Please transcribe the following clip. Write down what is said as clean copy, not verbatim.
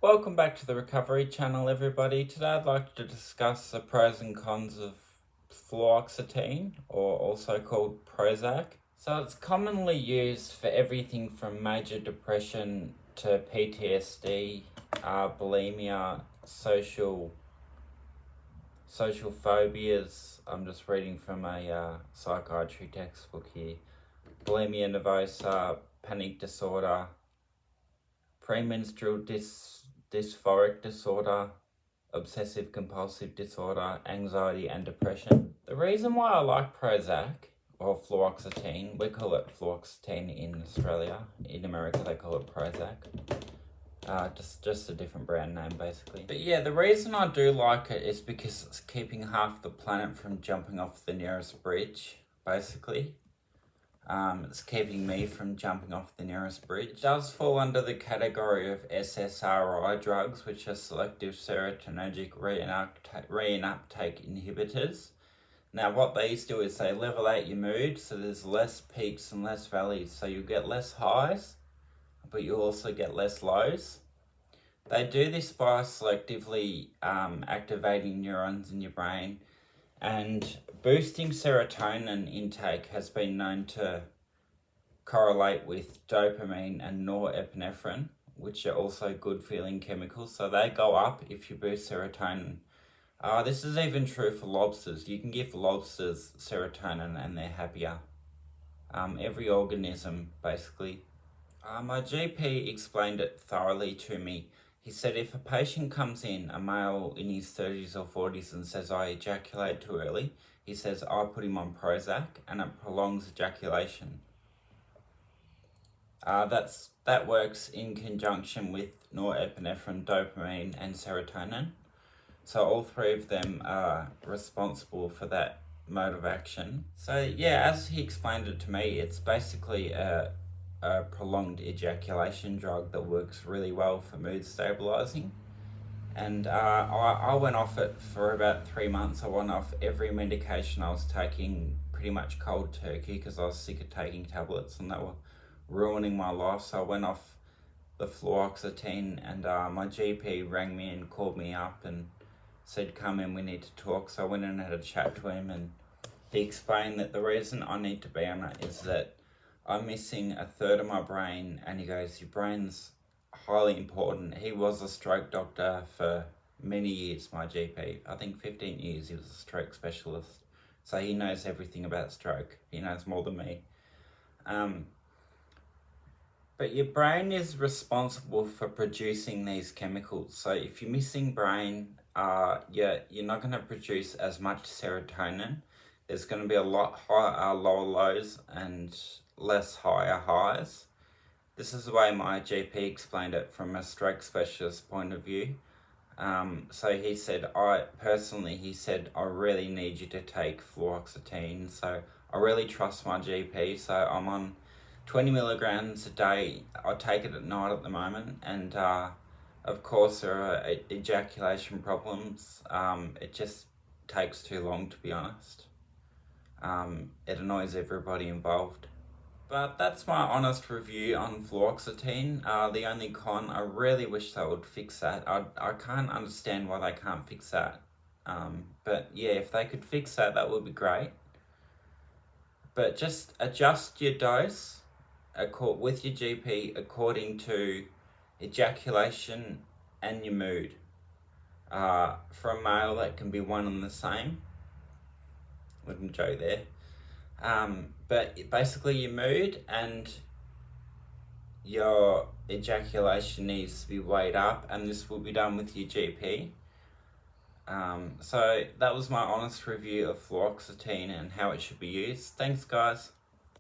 Welcome back to the Recovery Channel, everybody. Today I'd like to discuss the pros and cons of fluoxetine, or also called Prozac. So it's commonly used for everything from major depression to PTSD, bulimia, social phobias. I'm just reading from a psychiatry textbook here. Bulimia nervosa, panic disorder, premenstrual dysphoric disorder, obsessive compulsive disorder, anxiety, and depression. The reason why I like Prozac or fluoxetine, we call it fluoxetine in Australia. In America, they call it Prozac. Just a different brand name, basically. But yeah, the reason I do like it is because it's keeping half the planet from jumping off the nearest bridge, basically. It's keeping me from jumping off the nearest bridge. It does fall under the category of SSRI drugs, which are selective serotonergic reuptake inhibitors. Now, what these do is they level out your mood, so there's less peaks and less valleys. So you get less highs, but you also get less lows. They do this by selectively activating neurons in your brain, and boosting serotonin intake has been known to correlate with dopamine and norepinephrine, which are also good feeling chemicals. So they go up if you boost serotonin. This is even true for lobsters. You can give lobsters serotonin and they're happier. Every organism, basically. My GP explained it thoroughly to me. He said if a patient comes in, a male in his 30s or 40s, and says, I ejaculate too early, he says, I put him on Prozac and it prolongs ejaculation. That works in conjunction with norepinephrine, dopamine, and serotonin. So all three of them are responsible for that mode of action. So yeah, as he explained it to me, it's basically a prolonged ejaculation drug that works really well for mood stabilizing. And I went off it for about 3 months. I went off every medication I was taking pretty much cold turkey because I was sick of taking tablets and they were ruining my life. So I went off the fluoxetine, and my GP rang me and called me up and said, come in, we need to talk. So I went in and had a chat to him, and he explained that the reason I need to be on it is that I'm missing a third of my brain, and he goes, your brain's highly important. He was a stroke doctor for many years, my GP. I think 15 years he was a stroke specialist. So he knows everything about stroke. He knows more than me. But your brain is responsible for producing these chemicals. So if you're missing brain, you're not going to produce as much serotonin. There's going to be a lot higher lower lows and less higher highs. This is the way my GP explained it from a stroke specialist point of view. So he said, I really need you to take fluoxetine. So I really trust my GP. So I'm on 20 milligrams a day. I take it at night at the moment. And of course, there are ejaculation problems. It just takes too long, to be honest. It annoys everybody involved. But that's my honest review on fluoxetine. The only con, I really wish they would fix that. I can't understand why they can't fix that. But yeah, if they could fix that, that would be great. But just adjust your dose with your GP according to ejaculation and your mood. For a male, that can be one and the same. Little joke there. But basically your mood and your ejaculation needs to be weighed up, and this will be done with your GP. So that was my honest review of fluoxetine and how it should be used. Thanks, guys.